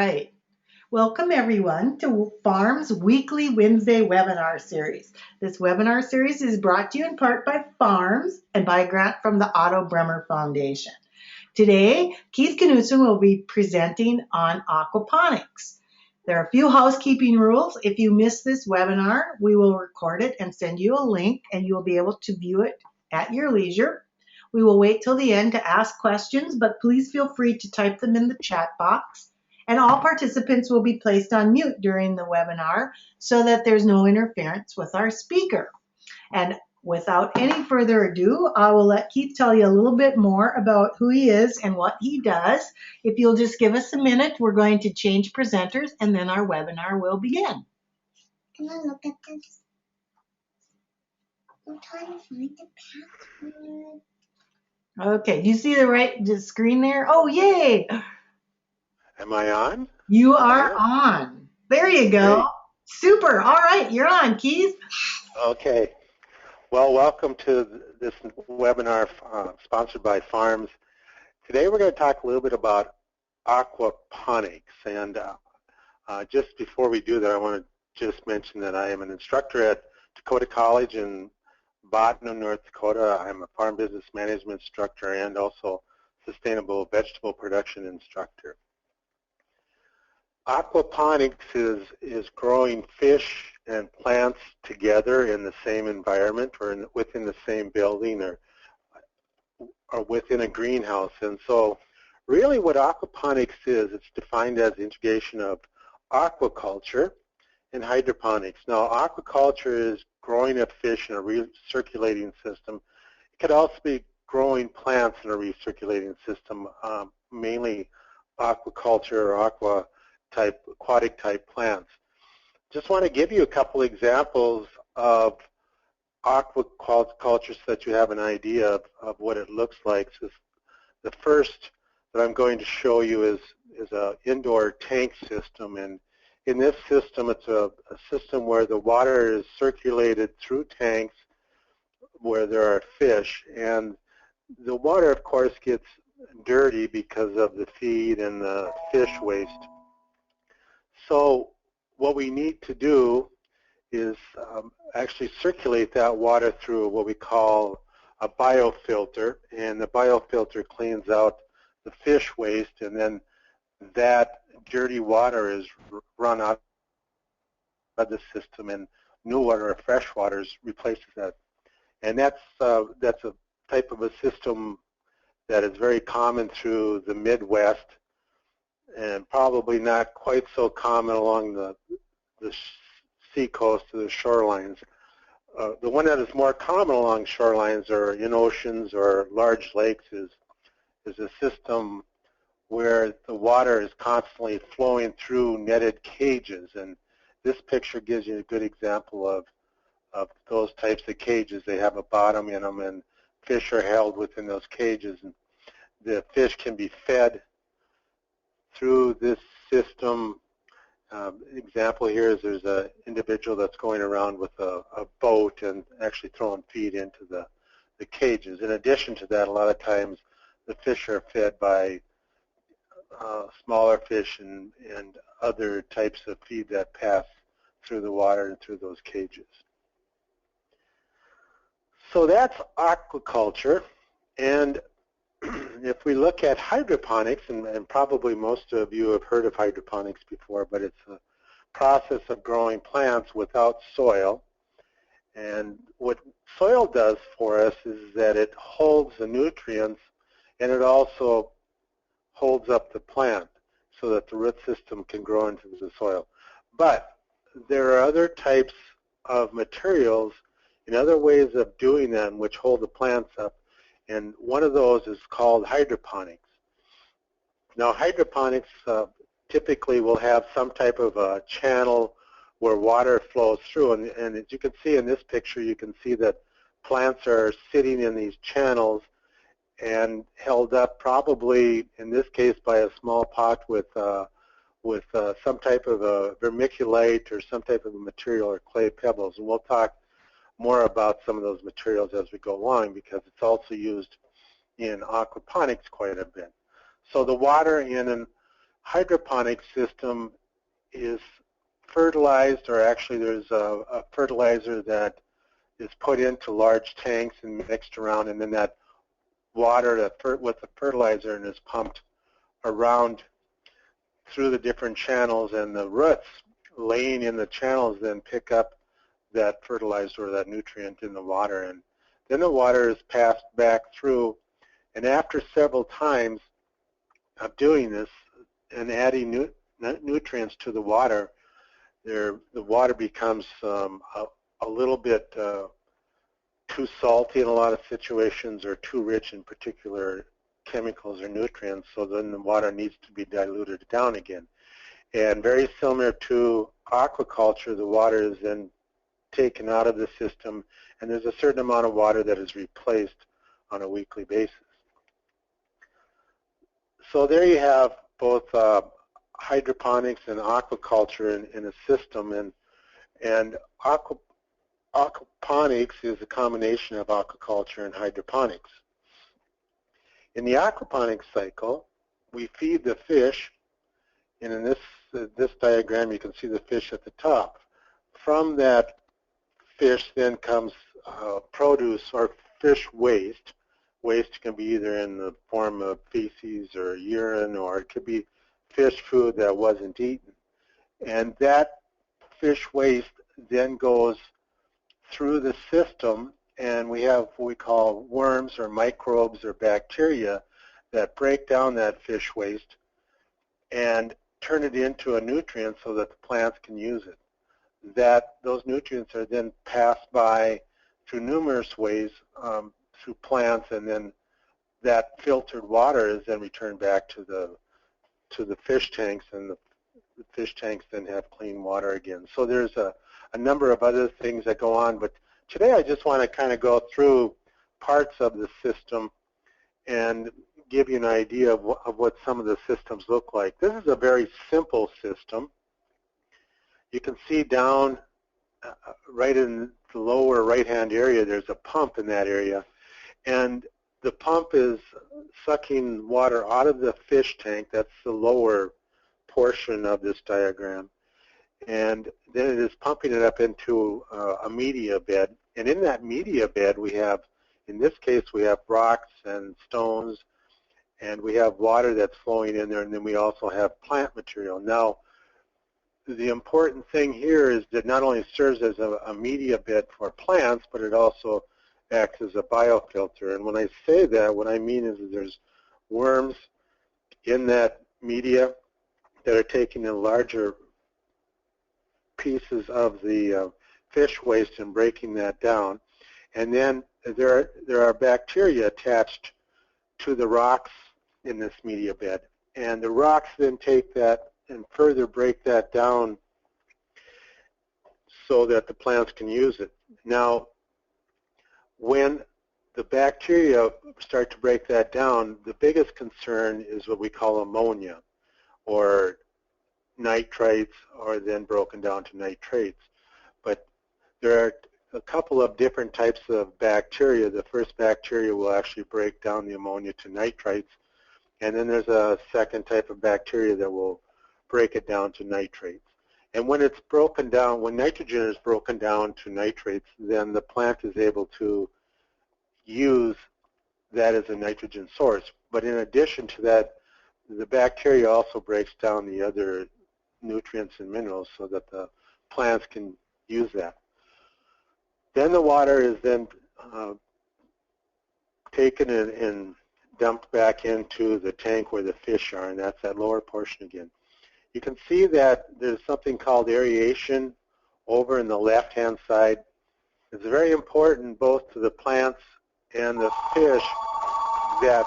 right. Welcome everyone to Farm's weekly Wednesday webinar series. This webinar series is brought to you in part by Farms and by a grant from the Otto Bremer Foundation. Today, Keith Knudson will be presenting on aquaponics. There are a few housekeeping rules. If you miss this webinar, we will record it and send you a link, and you will be able to view it at your leisure. We will wait till the end to ask questions, but please feel free to type them in the chat box. And all participants will be placed on mute during the webinar so that there's no interference with our speaker. And without any further ado, I will let Keith tell you a little bit more about who he is and what he does. If you'll just give us a minute, we're going to change presenters and then our webinar will begin. Can I look at this? I'm trying to find the password. Okay, do you see the screen there? Oh, yay! Am I on? You are on. There you go. Great. Super. All right, you're on, Keith. Okay. Well, welcome to this webinar sponsored by Farms. Today we're going to talk a little bit about aquaponics. And just before we do that, I want to just mention that I am an instructor at Dakota College in Bottom, North Dakota. I'm a farm business management instructor and also sustainable vegetable production instructor. Aquaponics is growing fish and plants together in the same environment or within the same building or within a greenhouse. And so really what aquaponics is, it's defined as the integration of aquaculture and hydroponics. Now aquaculture is growing of fish in a recirculating system. It could also be growing plants in a recirculating system, mainly aquaculture or aquatic type plants. Just want to give you a couple examples of aquaculture so that you have an idea of what it looks like. So the first that I'm going to show you is an indoor tank system, and in this system it's a system where the water is circulated through tanks where there are fish, and the water of course gets dirty because of the feed and the fish waste. So what we need to do is actually circulate that water through what we call a biofilter, and the biofilter cleans out the fish waste, and then that dirty water is run out of the system and new water or fresh water replaces that. And that's a type of a system that is very common through the Midwest and probably not quite so common along the sea coast or the shorelines. The one that is more common along shorelines or in oceans or large lakes is a system where the water is constantly flowing through netted cages, and this picture gives you a good example of those types of cages. They have a bottom in them, and fish are held within those cages, and the fish can be fed through this system. Example here is there's an individual that's going around with a boat and actually throwing feed into the cages. In addition to that, a lot of times the fish are fed by smaller fish and other types of feed that pass through the water and through those cages. So that's aquaculture. And if we look at hydroponics, and probably most of you have heard of hydroponics before, but it's a process of growing plants without soil. And what soil does for us is that it holds the nutrients, and it also holds up the plant so that the root system can grow into the soil. But there are other types of materials and other ways of doing them which hold the plants up, and one of those is called hydroponics. Now hydroponics typically will have some type of a channel where water flows through, and as you can see in this picture, you can see that plants are sitting in these channels and held up probably in this case by a small pot with some type of a vermiculite or some type of a material or clay pebbles, and we'll talk more about some of those materials as we go along because it's also used in aquaponics quite a bit. So the water in hydroponic system is fertilized, or actually there's a fertilizer that is put into large tanks and mixed around, and then that water with the fertilizer and is pumped around through the different channels, and the roots laying in the channels then pick up that fertilizer or that nutrient in the water, and then the water is passed back through, and after several times of doing this and adding nutrients to the water, the water becomes a little bit too salty in a lot of situations, or too rich in particular chemicals or nutrients, so then the water needs to be diluted down again. And very similar to aquaculture, the water is then taken out of the system, and there's a certain amount of water that is replaced on a weekly basis. So there you have both hydroponics and aquaculture in a system, and aquaponics is a combination of aquaculture and hydroponics. In the aquaponics cycle, we feed the fish, and in this diagram you can see the fish at the top. From that fish then comes produce or fish waste. Waste can be either in the form of feces or urine, or it could be fish food that wasn't eaten. And that fish waste then goes through the system, and we have what we call worms or microbes or bacteria that break down that fish waste and turn it into a nutrient so that the plants can use it. Those nutrients are then passed by through numerous ways through plants, and then that filtered water is then returned back to the fish tanks, and the fish tanks then have clean water again. So there's a number of other things that go on, but today I just want to kind of go through parts of the system and give you an idea of what some of the systems look like. This is a very simple system. You can see down right in the lower right-hand area, there's a pump in that area, and the pump is sucking water out of the fish tank. That's the lower portion of this diagram. And then it is pumping it up into a media bed. And in that media bed we have, in this case, we have rocks and stones, and we have water that's flowing in there, and then we also have plant material. Now, the important thing here is that not only serves as a media bed for plants, but it also acts as a biofilter. And when I say that, what I mean is that there's worms in that media that are taking in larger pieces of the fish waste and breaking that down. And then there are bacteria attached to the rocks in this media bed. And the rocks then take that and further break that down so that the plants can use it. Now, when the bacteria start to break that down, the biggest concern is what we call ammonia, or nitrites, or then broken down to nitrates. But there are a couple of different types of bacteria. The first bacteria will actually break down the ammonia to nitrites, and then there's a second type of bacteria that will break it down to nitrates. And when it's broken down, when nitrogen is broken down to nitrates, then the plant is able to use that as a nitrogen source. But in addition to that, the bacteria also breaks down the other nutrients and minerals so that the plants can use that. Then the water is then taken and dumped back into the tank where the fish are, and that's that lower portion again. You can see that there's something called aeration over in the left-hand side. It's very important both to the plants and the fish that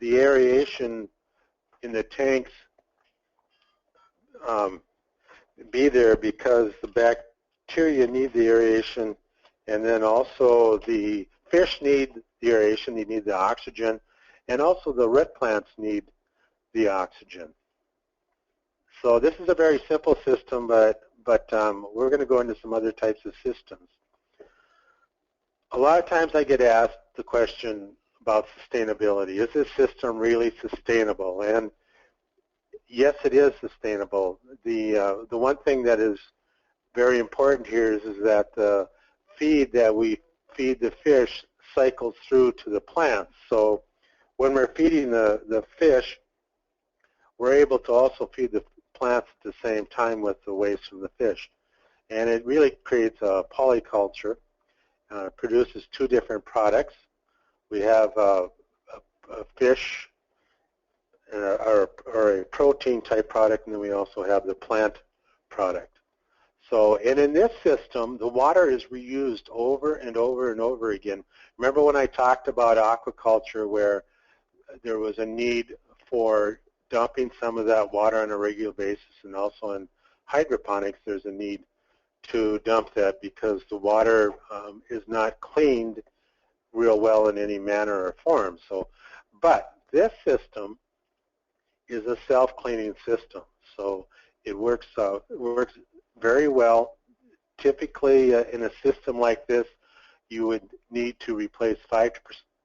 the aeration in the tanks be there, because the bacteria need the aeration, and then also the fish need the aeration, they need the oxygen, and also the root plants need the oxygen. So this is a very simple system, but we're going to go into some other types of systems. A lot of times I get asked the question about sustainability. Is this system really sustainable? And yes, it is sustainable. The one thing that is very important here is that the feed that we feed the fish cycles through to the plants. So when we're feeding the fish, we're able to also feed the plants at the same time with the waste from the fish. And it really creates a polyculture, produces two different products. We have a fish or a protein type product, and then we also have the plant product. So, and in this system, the water is reused over and over and over again. Remember when I talked about aquaculture where there was a need for dumping some of that water on a regular basis, and also in hydroponics there's a need to dump that because the water is not cleaned real well in any manner or form. So, but this system is a self-cleaning system, so it works very well. Typically, in a system like this, you would need to replace 5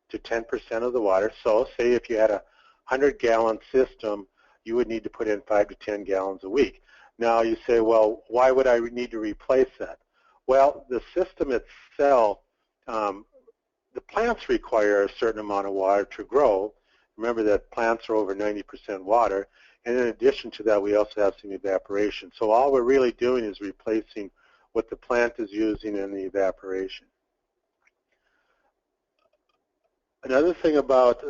to 10% of the water. So, say if you had a 100-gallon system, you would need to put in 5 to 10 gallons a week. Now, you say, well, why would I need to replace that? Well, the system itself, the plants require a certain amount of water to grow. Remember that plants are over 90% water, and in addition to that, we also have some evaporation. So all we're really doing is replacing what the plant is using in the evaporation. Another thing about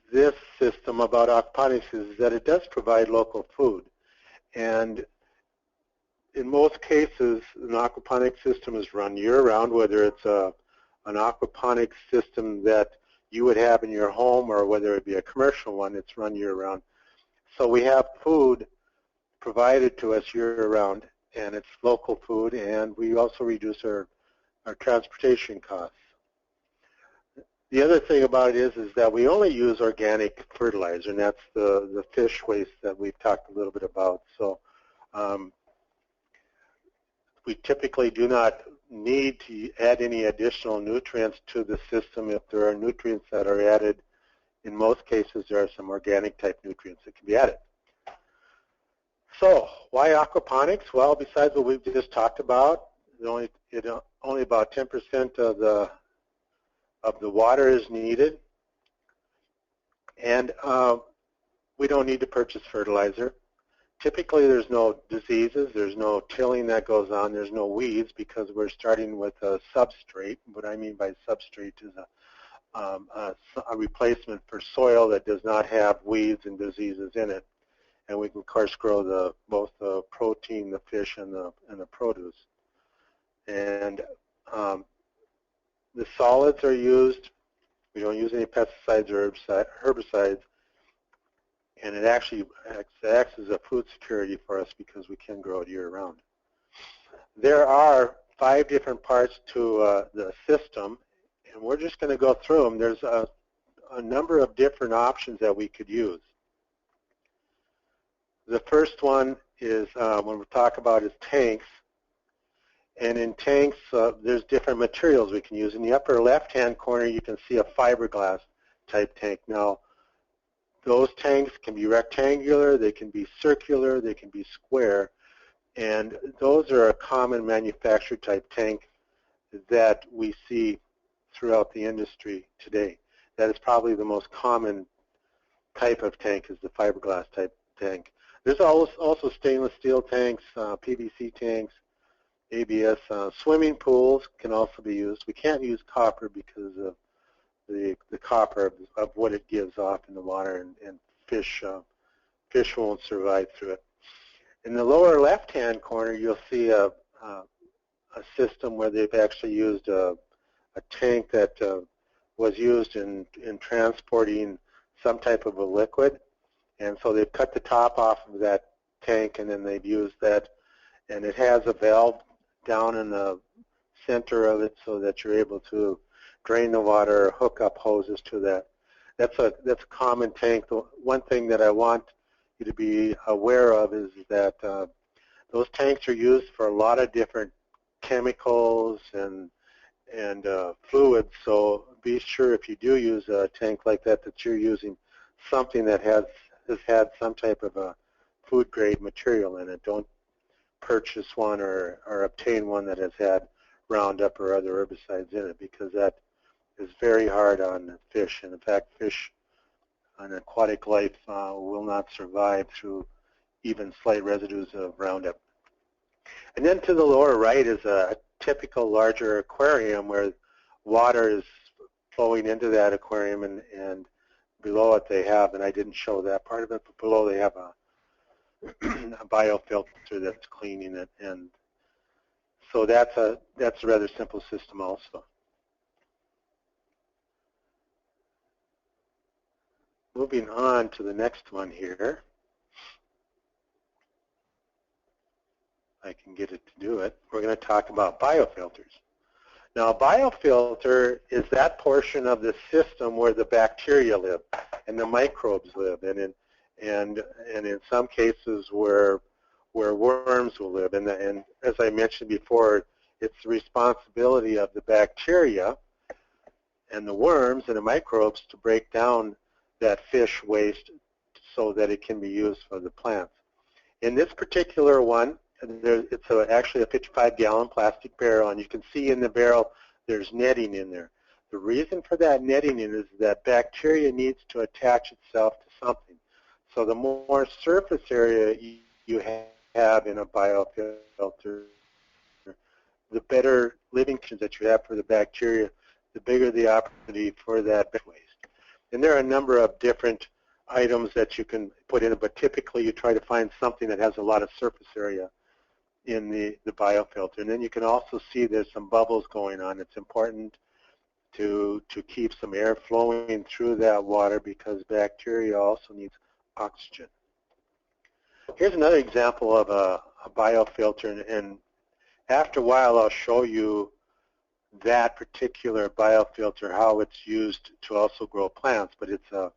this system, about aquaponics, is that it does provide local food. And in most cases, an aquaponics system is run year-round, whether it's an aquaponics system that you would have in your home or whether it be a commercial one, it's run year-round. So we have food provided to us year-round, and it's local food, and we also reduce our transportation costs. The other thing about it is that we only use organic fertilizer, and that's the fish waste that we've talked a little bit about. So we typically do not need to add any additional nutrients to the system. If there are nutrients that are added, in most cases there are some organic type nutrients that can be added. So why aquaponics? Well, besides what we've just talked about, only about 10% of the water is needed, and we don't need to purchase fertilizer. Typically, there's no diseases, there's no tilling that goes on, there's no weeds because we're starting with a substrate. What I mean by substrate is a replacement for soil that does not have weeds and diseases in it. And we can, of course, grow both the protein, the fish, and the produce. And the solids are used. We don't use any pesticides or herbicides. And it actually acts as a food security for us because we can grow it year-round. There are 5 different parts to the system, and we're just going to go through them. There's a number of different options that we could use. The first one is, when we talk about, is tanks. And in tanks, there's different materials we can use. In the upper left-hand corner, you can see a fiberglass type tank. Now, those tanks can be rectangular, they can be circular, they can be square, and those are a common manufactured type tank that we see throughout the industry today. That is probably the most common type of tank, is the fiberglass type tank. There's also stainless steel tanks, PVC tanks, ABS. Swimming pools can also be used. We can't use copper because of the copper of what it gives off in the water, and fish won't survive through it. In the lower left-hand corner, you'll see a system where they've actually used a tank that was used in transporting some type of a liquid, and so they've cut the top off of that tank, and then they've used that, and it has a valve down in the center of it so that you're able to drain the water or hook up hoses to that. That's a common tank. The one thing that I want you to be aware of is that those tanks are used for a lot of different chemicals and fluids, so be sure if you do use a tank like that that you're using something that has had some type of a food grade material in it. Don't purchase one or obtain one that has had Roundup or other herbicides in it, because that is very hard on fish. And in fact, fish on aquatic life will not survive through even slight residues of Roundup. And then to the lower right is a typical larger aquarium where water is flowing into that aquarium, and below it they have, and I didn't show that part of it, but below they have a biofilter that's cleaning it, and so that's a rather simple system also. Moving on to the next one here. I can get it to do it. We're going to talk about biofilters. Now, a biofilter is that portion of the system where the bacteria live and the microbes live, and in some cases where worms will live. And as I mentioned before, it's the responsibility of the bacteria and the worms and the microbes to break down that fish waste so that it can be used for the plants. In this particular one, it's actually a 55-gallon plastic barrel, and you can see in the barrel there's netting in there. The reason for that netting is that bacteria needs to attach itself to something. So the more surface area you have in a biofilter, the better living conditions that you have for the bacteria, the bigger the opportunity for that waste. And there are a number of different items that you can put in it, but typically you try to find something that has a lot of surface area in the biofilter. And then you can also see there's some bubbles going on. It's important to keep some air flowing through that water because bacteria also needs oxygen. Here's another example of a biofilter, and after a while I'll show you that particular biofilter, how it's used to also grow plants, but it's a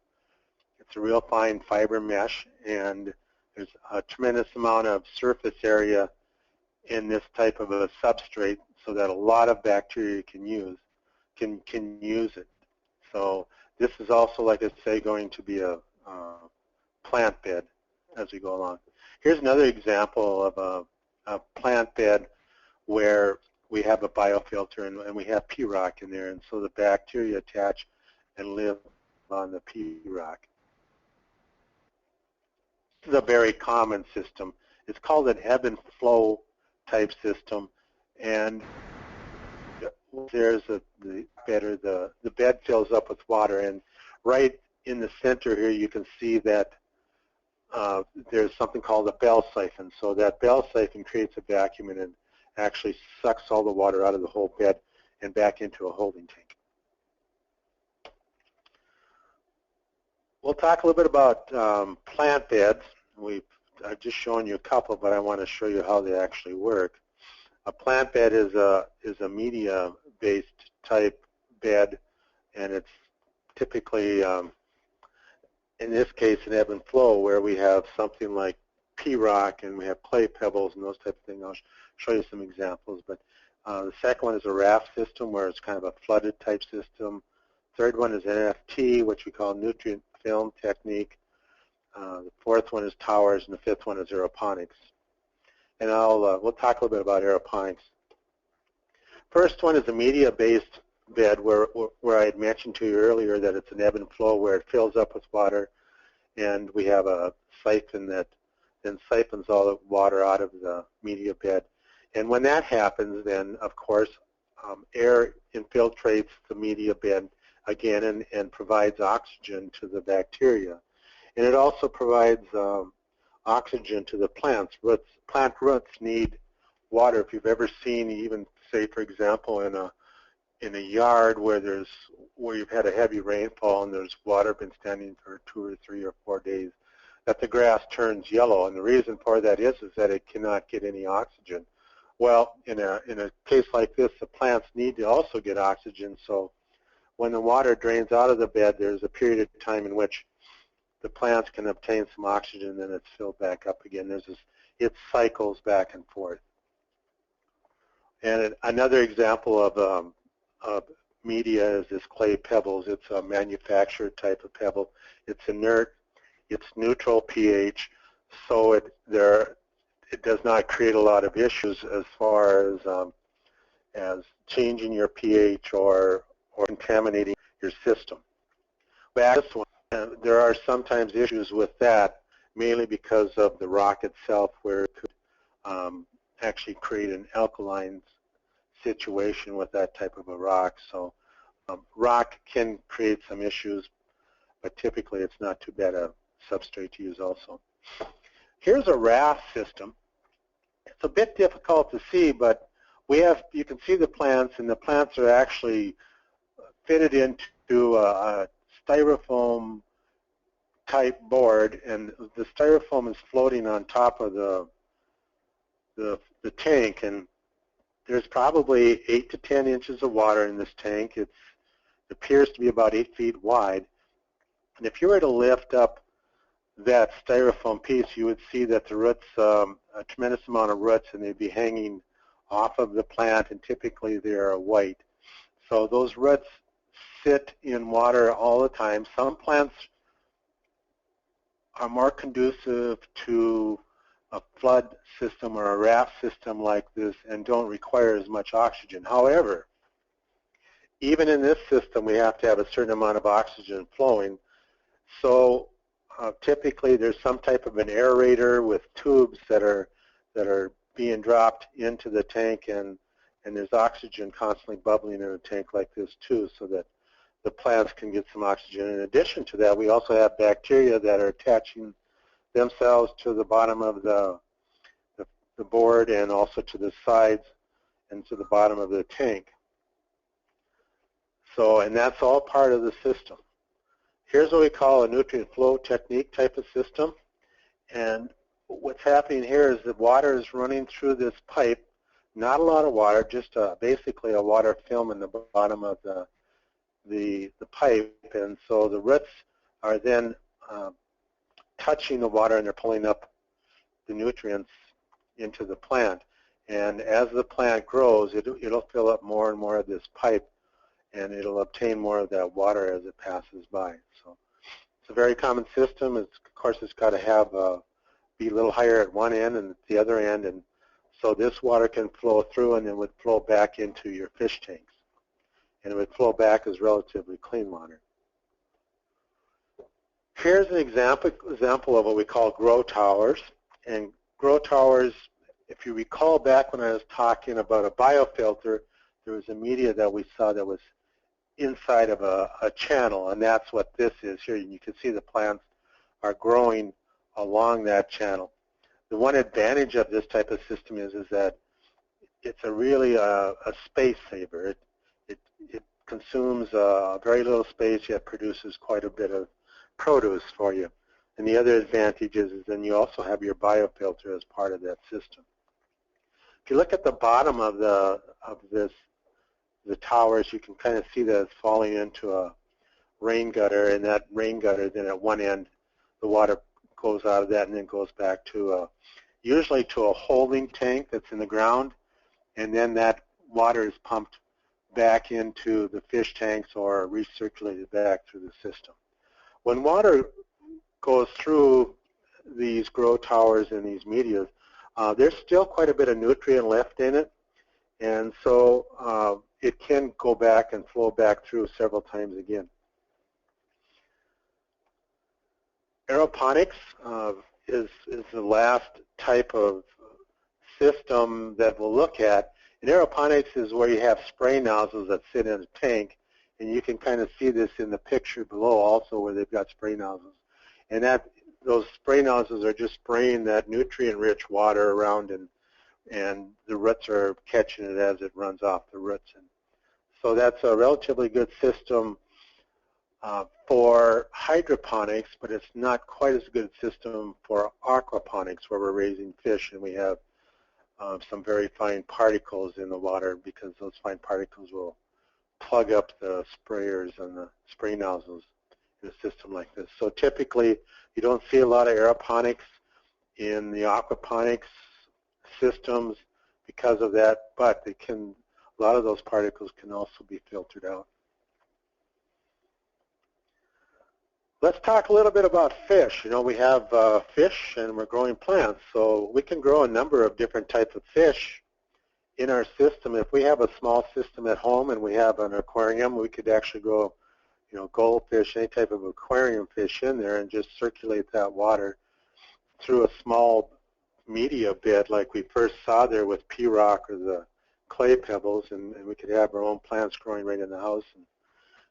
real fine fiber mesh, and there's a tremendous amount of surface area in this type of a substrate so that a lot of bacteria can use it. So this is also, like I say, going to be a plant bed as we go along. Here's another example of a plant bed where we have a biofilter and we have P-rock in there, and so the bacteria attach and live on the P-rock. This is a very common system. It's called an ebb and flow type system, and there's the bed fills up with water, and right in the center here you can see that there's something called a bell siphon. So that bell siphon creates a vacuum and it actually sucks all the water out of the whole bed and back into a holding tank. We'll talk a little bit about plant beds. I've just shown you a couple, but I want to show you how they actually work. A plant bed is a media-based type bed, and it's typically, in this case, an ebb and flow where we have something like P-rock and we have clay pebbles and those type of things. I'll show you some examples. But the second one is a raft system where it's kind of a flooded type system. Third one is NFT, which we call nutrient film technique. The fourth one is towers, and the fifth one is aeroponics. And we'll talk a little bit about aeroponics. First one is a media-based bed where I had mentioned to you earlier that it's an ebb and flow where it fills up with water, and we have a siphon that then siphons all the water out of the media bed. And when that happens, then of course air infiltrates the media bed again and provides oxygen to the bacteria. And it also provides oxygen to the plants. Plant roots need water. If you've ever seen, even say for example in a yard where you've had a heavy rainfall and there's water been standing for 2 or 3 or 4 days, that the grass turns yellow. And the reason for that is that it cannot get any oxygen. Well, in a case like this, the plants need to also get oxygen. So when the water drains out of the bed, there's a period of time in which the plants can obtain some oxygen, and then it's filled back up again. It cycles back and forth. And another example of media is this clay pebbles. It's a manufactured type of pebble. It's inert. It's neutral pH. so it does not create a lot of issues as far as changing your pH or contaminating your system. But this one, there are sometimes issues with that, mainly because of the rock itself, where it could actually create an alkaline situation with that type of a rock. So rock can create some issues, but typically it's not too bad a substrate to use also. Here's a raft system. It's a bit difficult to see, but you can see the plants, and the plants are actually fitted into a styrofoam type board, and the styrofoam is floating on top of the tank, and there's probably 8 to 10 inches of water in this tank. It appears to be about 8 feet wide, and if you were to lift up that styrofoam piece, you would see that the roots, a tremendous amount of roots, and they'd be hanging off of the plant, and typically they're white. So those roots sit in water all the time. Some plants are more conducive to a flood system or a raft system like this and don't require as much oxygen. However, even in this system, we have to have a certain amount of oxygen flowing. So typically there's some type of an aerator with tubes that are being dropped into the tank, and there's oxygen constantly bubbling in a tank like this too, so that the plants can get some oxygen. In addition to that, we also have bacteria that are attaching themselves to the bottom of the board, and also to the sides and to the bottom of the tank. So, and that's all part of the system. Here's what we call a nutrient flow technique type of system. And what's happening here is that water is running through this pipe. Not a lot of water, just basically a water film in the bottom of the pipe. And so the roots are then touching the water, and they're pulling up the nutrients into the plant. And as the plant grows, it'll fill up more and more of this pipe, and it'll obtain more of that water as it passes by. So it's a very common system. Of course, it's got to have be a little higher at one end and at the other end, and so this water can flow through and then would flow back into your fish tanks, and it would flow back as relatively clean water. Here's an example of what we call grow towers. And grow towers, if you recall back when I was talking about a biofilter, there was a media that we saw that was inside of a channel, and that's what this is here. You can see the plants are growing along that channel. The one advantage of this type of system is that it's really a space saver. It consumes very little space, yet produces quite a bit of produce for you. And the other advantage is then you also have your biofilter as part of that system. If you look at the bottom of the towers, you can kind of see that it's falling into a rain gutter, and that rain gutter, then at one end, the water goes out of that and then goes back to usually to a holding tank that's in the ground, and then that water is pumped back into the fish tanks or recirculated back through the system. When water goes through these grow towers and these medias, there's still quite a bit of nutrient left in it, and so it can go back and flow back through several times again. Aeroponics is the last type of system that we'll look at. And aeroponics is where you have spray nozzles that sit in a tank, and you can kind of see this in the picture below also, where they've got spray nozzles. And those spray nozzles are just spraying that nutrient-rich water around, and the roots are catching it as it runs off the roots. And so that's a relatively good system for hydroponics, but it's not quite as good a system for aquaponics, where we're raising fish and we have some very fine particles in the water, because those fine particles will plug up the sprayers and the spray nozzles in a system like this. So typically you don't see a lot of aeroponics in the aquaponics systems because of that, but a lot of those particles can also be filtered out. Let's talk a little bit about fish. You know, we have fish and we're growing plants, so we can grow a number of different types of fish in our system. If we have a small system at home and we have an aquarium, we could actually grow, you know, goldfish, any type of aquarium fish in there and just circulate that water through a small media bed like we first saw there with P-rock or the clay pebbles, and we could have our own plants growing right in the house and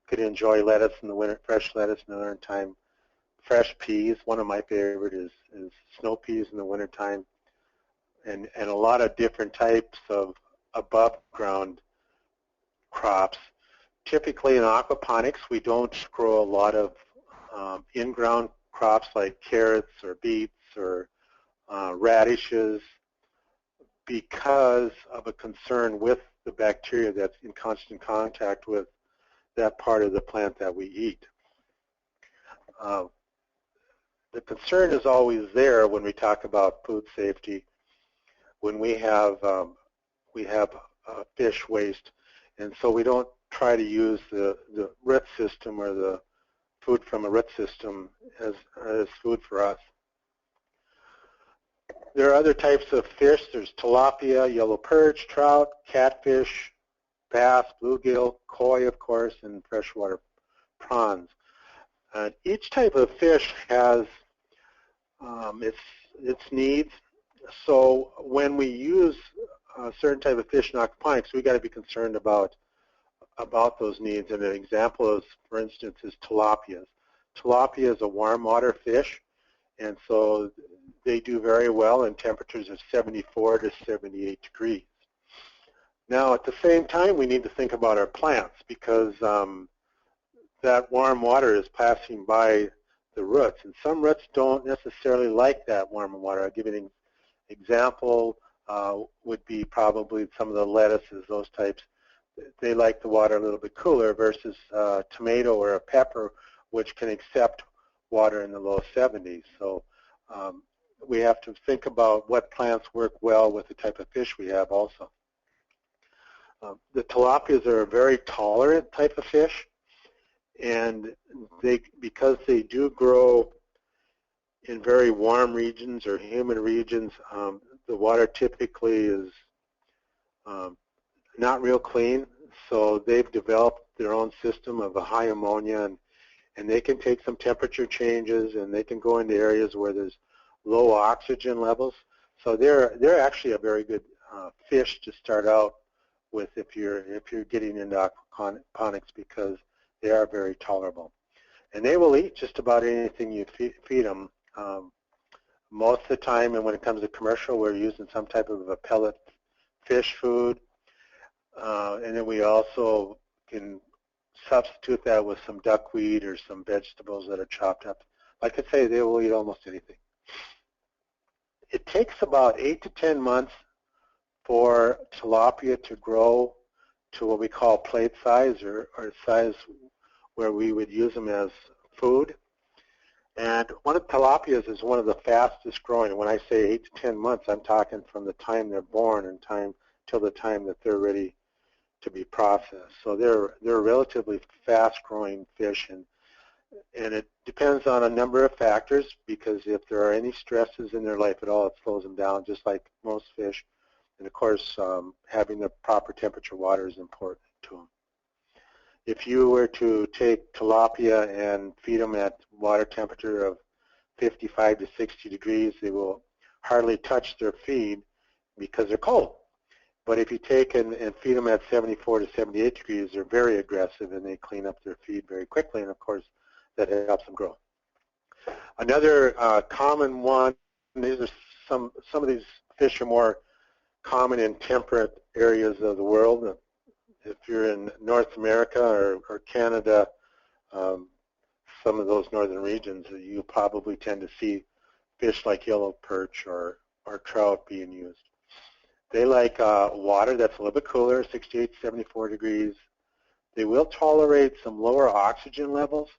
could enjoy lettuce in the winter, fresh lettuce in the winter time, fresh peas. One of my favorite is snow peas in the winter time, and a lot of different types of above ground crops. Typically in aquaponics, we don't grow a lot of in-ground crops like carrots or beets or radishes because of a concern with the bacteria that's in constant contact with that part of the plant that we eat. The concern is always there when we talk about food safety, when we have fish waste, and so we don't try to use the root system or the food from a root system as food for us. There are other types of fish. There's tilapia, yellow perch, trout, catfish, bass, bluegill, koi, of course, and freshwater prawns. Each type of fish has its needs. So when we use a certain type of fish in aquaponics, we got to be concerned about those needs. And an example is, for instance, is tilapias. Tilapia is a warm water fish, and so they do very well in temperatures of 74 to 78 degrees. Now, at the same time, we need to think about our plants because that warm water is passing by the roots, and some roots don't necessarily like that warm water. I'll give you an example. Would be probably some of the lettuces, those types. They like the water a little bit cooler versus a tomato or a pepper, which can accept water in the low 70s. So we have to think about what plants work well with the type of fish we have also. The tilapias are a very tolerant type of fish, and because they do grow in very warm regions or humid regions, the water typically is not real clean, so they've developed their own system of a high ammonia, and they can take some temperature changes, and they can go into areas where there's low oxygen levels. So they're actually a very good fish to start out with if you're getting into aquaponics, because they are very tolerable. And they will eat just about anything you feed them. Most of the time, and when it comes to commercial, we're using some type of a pellet fish food. And then we also can substitute that with some duckweed or some vegetables that are chopped up. Like I say, they will eat almost anything. It takes about 8 to 10 months for tilapia to grow to what we call plate size, or size where we would use them as food. And one of the tilapias is one of the fastest growing. And when I say 8 to 10 months, I'm talking from the time they're born and till the time that they're ready to be processed. So they're a relatively fast-growing fish, and it depends on a number of factors, because if there are any stresses in their life at all, it slows them down, just like most fish. And of course, having the proper temperature water is important to them. If you were to take tilapia and feed them at water temperature of 55 to 60 degrees, they will hardly touch their feed because they're cold. But if you take and feed them at 74 to 78 degrees, they're very aggressive, and they clean up their feed very quickly, and of course, that helps them grow. Another common one, these are some of these fish are more common in temperate areas of the world. If you're in North America or Canada, some of those northern regions, you probably tend to see fish like yellow perch or trout being used. They like water that's a little bit cooler, 68 to 74 degrees. They will tolerate some lower oxygen levels,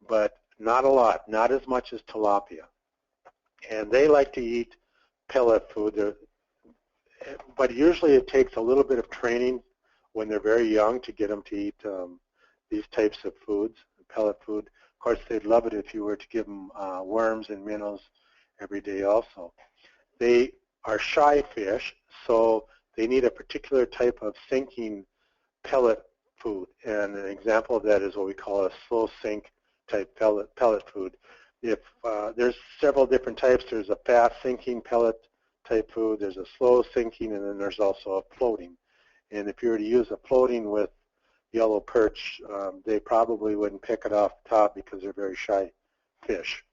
but not a lot, not as much as tilapia. And they like to eat pellet food, but usually it takes a little bit of training when they're very young to get them to eat these types of foods, pellet food. course, they'd love it if you were to give them worms and minnows every day also. They are shy fish, so they need a particular type of sinking pellet food. And an example of that is what we call a slow sink type pellet food. If there's several different types. There's a fast sinking pellet type food, there's a slow sinking, and then there's also a floating. And if you were to use a floating with yellow perch, they probably wouldn't pick it off the top because they're very shy fish.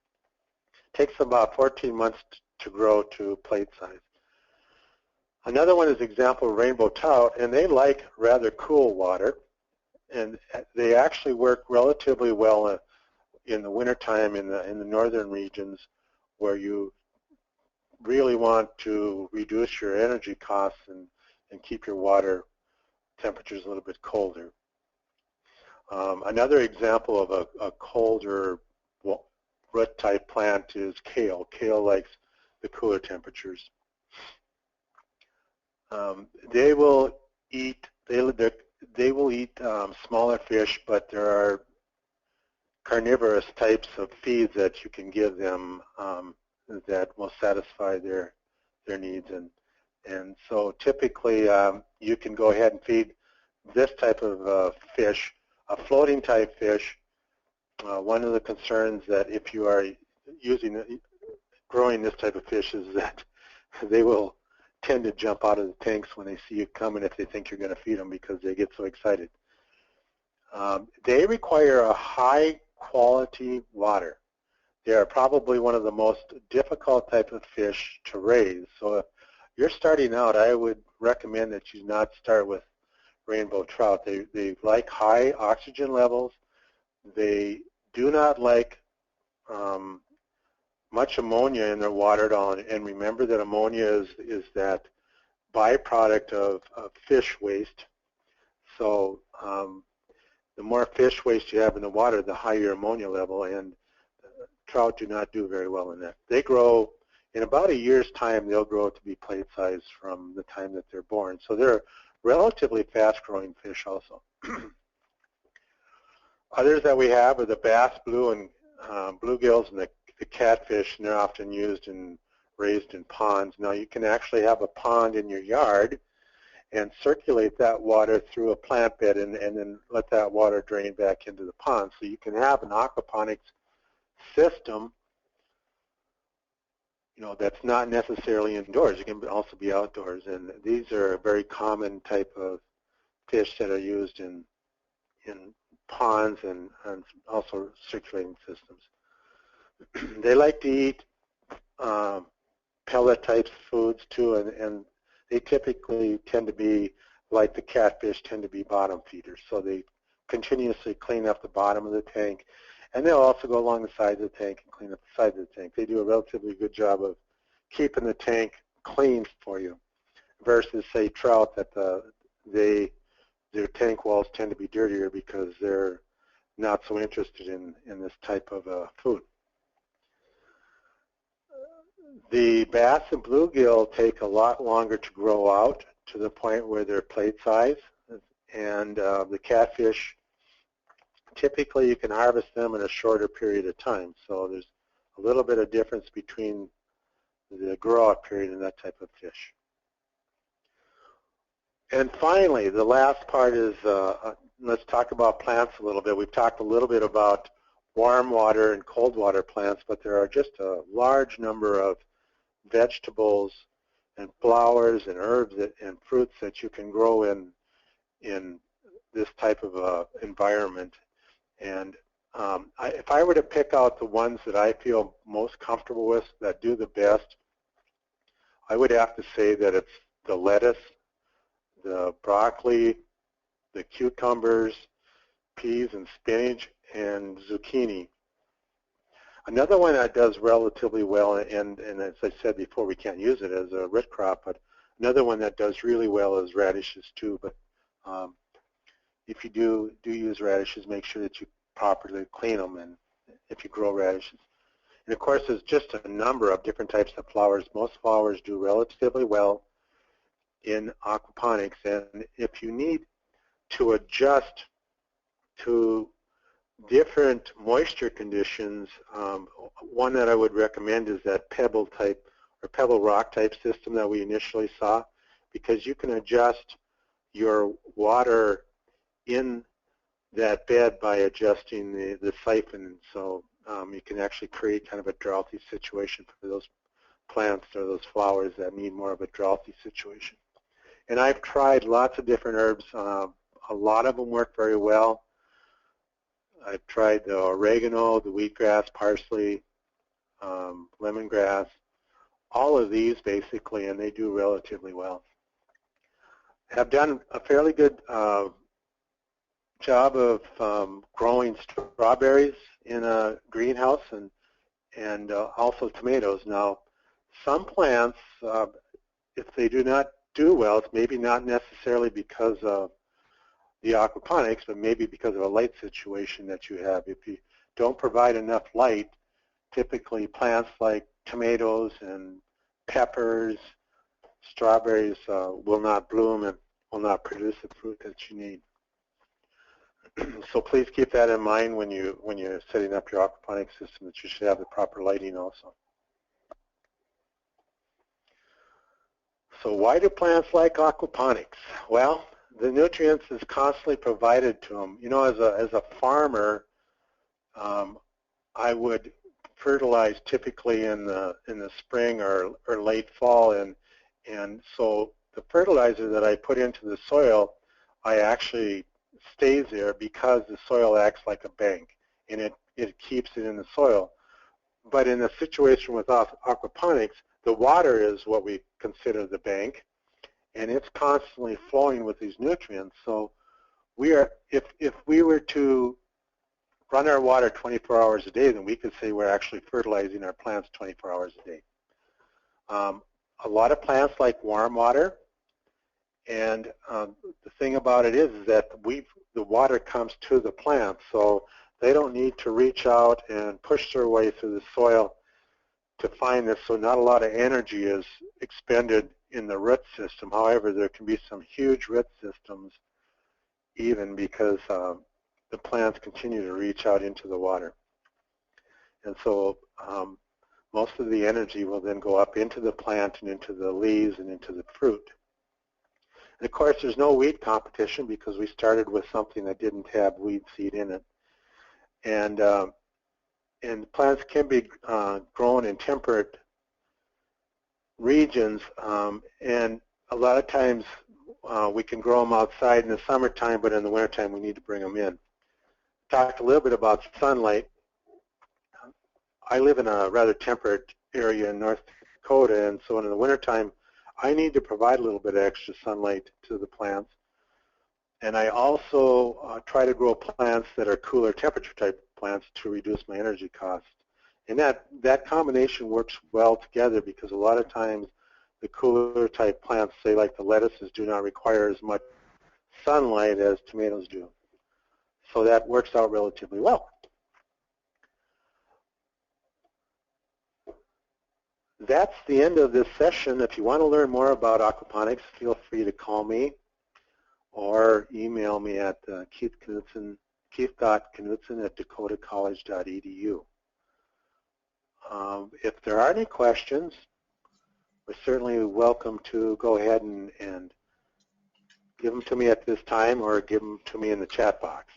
It takes about 14 months to grow to plate size. Another one is example rainbow trout, and they like rather cool water, and they actually work relatively well in the wintertime in the northern regions where you really want to reduce your energy costs and keep your water temperatures a little bit colder. Another example of a colder root type plant is kale. Kale likes the cooler temperatures. They will eat smaller fish, but there are carnivorous types of feeds that you can give them that will satisfy their needs, and so typically you can go ahead and feed this type of fish, a floating type fish. One of the concerns that if you are growing this type of fish is that they will tend to jump out of the tanks when they see you coming if they think you're going to feed them because they get so excited. They require a high quality water. They are probably one of the most difficult type of fish to raise. So if you're starting out, I would recommend that you not start with rainbow trout. They like high oxygen levels. They do not like much ammonia in their water at all. And remember that ammonia is that byproduct of fish waste. So the more fish waste you have in the water, the higher your ammonia level, and trout do not do very well in that. They grow, in about a year's time, they'll grow to be plate size from the time that they're born. So they're relatively fast-growing fish also. Others that we have are the bass, blue, and bluegills, and the catfish, and they're often used and raised in ponds. Now you can actually have a pond in your yard and circulate that water through a plant bed and then let that water drain back into the pond. So you can have an aquaponics system, that's not necessarily indoors. It can also be outdoors. And these are a very common type of fish that are used in ponds and also circulating systems. They like to eat pellet type foods too, and they typically tend to be, like the catfish, tend to be bottom feeders. So they continuously clean up the bottom of the tank, and they'll also go along the sides of the tank and clean up the sides of the tank. They do a relatively good job of keeping the tank clean for you, versus, say, trout, that their tank walls tend to be dirtier because they're not so interested in this type of food. The bass and bluegill take a lot longer to grow out to the point where they're plate size, and the catfish, typically you can harvest them in a shorter period of time. So there's a little bit of difference between the grow out period and that type of fish. And finally, the last part is, let's talk about plants a little bit. We've talked a little bit about warm water and cold water plants, but there are just a large number of vegetables and flowers and herbs and fruits that you can grow in this type of environment. And if I were to pick out the ones that I feel most comfortable with, that do the best, I would have to say that it's the lettuce, the broccoli, the cucumbers, peas and spinach, and zucchini. Another one that does relatively well, and as I said before, we can't use it as a root crop, but another one that does really well is radishes too. But if you do use radishes, make sure that you properly clean them, and if you grow radishes. And of course, there's just a number of different types of flowers. Most flowers do relatively well in aquaponics, and if you need to adjust to different moisture conditions, one that I would recommend is that pebble type or pebble rock type system that we initially saw, because you can adjust your water in that bed by adjusting the siphon. So you can actually create kind of a droughty situation for those plants or those flowers that need more of a droughty situation. And I've tried lots of different herbs. A lot of them work very well. I've tried the oregano, the wheatgrass, parsley, lemongrass, all of these basically, and they do relatively well. Have done a fairly good job of growing strawberries in a greenhouse and also tomatoes. Now, some plants, if they do not do well, it's maybe not necessarily because of the aquaponics, but maybe because of a light situation that you have. If you don't provide enough light, typically plants like tomatoes and peppers, strawberries will not bloom and will not produce the fruit that you need. So please keep that in mind when you're setting up your aquaponics system, that you should have the proper lighting also. So why do plants like aquaponics? Well, the nutrients is constantly provided to them. You know, as a farmer, I would fertilize typically in the spring or late fall, and so the fertilizer that I put into the soil, I actually stays there because the soil acts like a bank, and it keeps it in the soil. But in a situation with aquaponics, the water is what we consider the bank, and it's constantly flowing with these nutrients. So we are, if we were to run our water 24 hours a day, then we could say we're actually fertilizing our plants 24 hours a day. A lot of plants like warm water, and the thing about it is that the water comes to the plant, so they don't need to reach out and push their way through the soil to find this, so not a lot of energy is expended in the root system. However, there can be some huge root systems even because the plants continue to reach out into the water. And so most of the energy will then go up into the plant and into the leaves and into the fruit. And of course, there's no weed competition because we started with something that didn't have weed seed in it. And plants can be grown in temperate regions, and a lot of times we can grow them outside in the summertime, but in the wintertime we need to bring them in. Talked a little bit about sunlight. I live in a rather temperate area in North Dakota, and so in the wintertime I need to provide a little bit of extra sunlight to the plants. And I also try to grow plants that are cooler temperature type plants to reduce my energy costs. And that combination works well together because a lot of times the cooler type plants, say like the lettuces, do not require as much sunlight as tomatoes do. So that works out relatively well. That's the end of this session. If you want to learn more about aquaponics, feel free to call me or email me at keith.knudson@dakotacollege.edu. If there are any questions, we're certainly welcome to go ahead and give them to me at this time or give them to me in the chat box.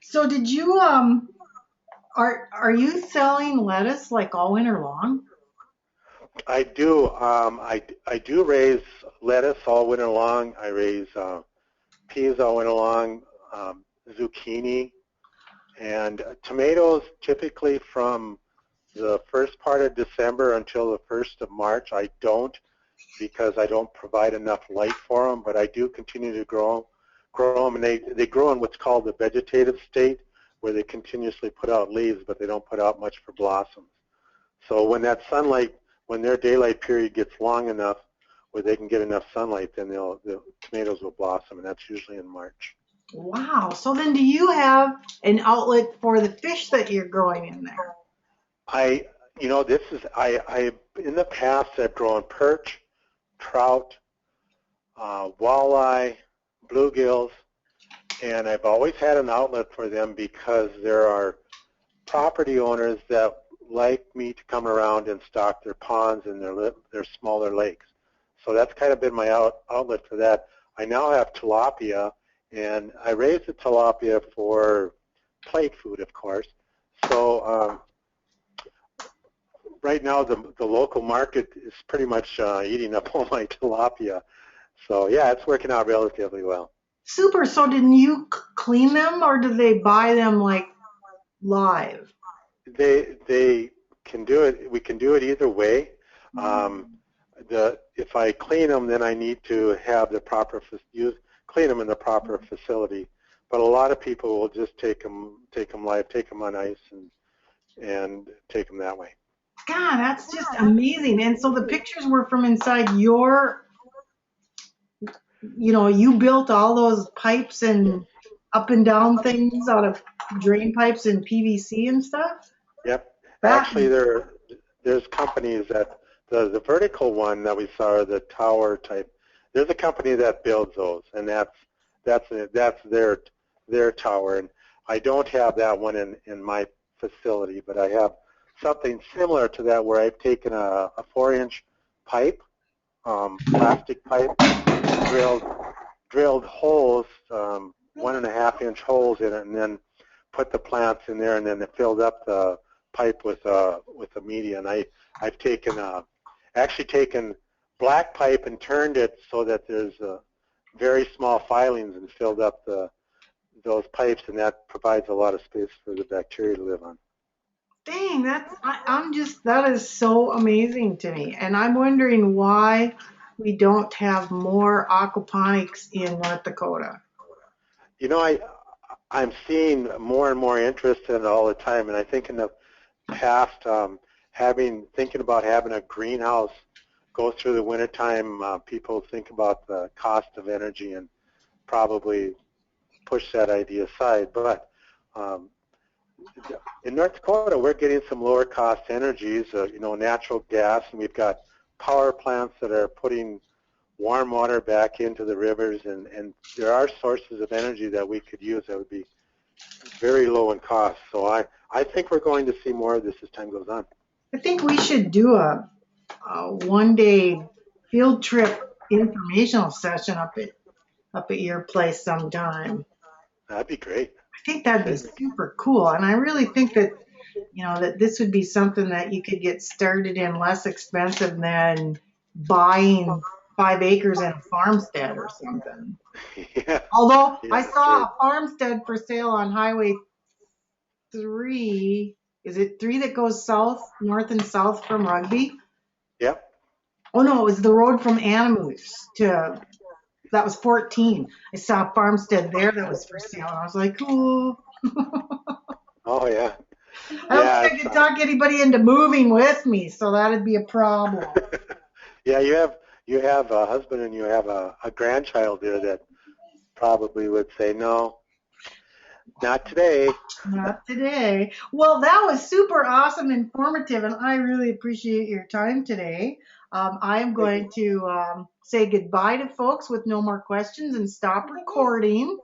So did you, are you selling lettuce like all winter long? I do. I do raise lettuce all winter long. I raise peas all winter long, zucchini, and tomatoes typically from the first part of December until the 1st of March. I don't, because I don't provide enough light for them, but I do continue to grow them, and they grow in what's called the vegetative state, where they continuously put out leaves, but they don't put out much for blossoms. So when that sunlight, when their daylight period gets long enough where they can get enough sunlight, then the tomatoes will blossom, and that's usually in March. Wow. So then do you have an outlet for the fish that you're growing in there? I in the past I've grown perch, trout, walleye, bluegills, and I've always had an outlet for them because there are property owners that like me to come around and stock their ponds and their smaller lakes. So that's kind of been my outlet for that. I now have tilapia, and I raise the tilapia for plate food, of course. So right now the local market is pretty much eating up all my tilapia. So yeah, it's working out relatively well. Super. So didn't you clean them, or do they buy them like live? They can do it. We can do it either way. If I clean them, then I need to have the proper clean them in the proper facility. But a lot of people will just take them live, take them on ice, and take them that way. God, that's just amazing. And so the pictures were from inside your, you built all those pipes and up and down things out of drain pipes and PVC and stuff? Yep. That, Actually, there's companies that the vertical one that we saw, the tower type. There's a company that builds those, and that's their tower. And I don't have that one in my facility, but I have something similar to that where I've taken a 4-inch pipe, plastic pipe, drilled holes, 1.5-inch holes in it, and then put the plants in there, and then it filled up the pipe with a media. And I've actually taken black pipe and turned it so that there's very small filings and filled up those pipes, and that provides a lot of space for the bacteria to live on. dang, that is so amazing to me. And I'm wondering why we don't have more aquaponics in North Dakota. I'm seeing more and more interest in it all the time, and I think in the past, thinking about having a greenhouse go through the wintertime, people think about the cost of energy and probably push that idea aside. But in North Dakota, we're getting some lower cost energies, natural gas, and we've got power plants that are putting warm water back into the rivers, and there are sources of energy that we could use that would be very low in cost. So I think we're going to see more of this as time goes on. I think we should do a one-day field trip informational session up at your place sometime. That'd be great. I think that'd be super cool, and I really think that that this would be something that you could get started in less expensive than buying 5 acres in a farmstead or something. Yeah. Although Yeah, I saw sure. a farmstead for sale on Highway 3. Is it 3 that goes north and south from Rugby? Yep. Oh no, it was the road from Animus that was 14. I saw a farmstead there that was for sale, and I was like, cool. Oh yeah. I don't think I could talk anybody into moving with me, so that'd be a problem. Yeah, you have a husband and you have a grandchild there that probably would say no, not today. Not today. Well, that was super awesome, informative, and I really appreciate your time today. I am going to say goodbye to folks with no more questions and stop recording.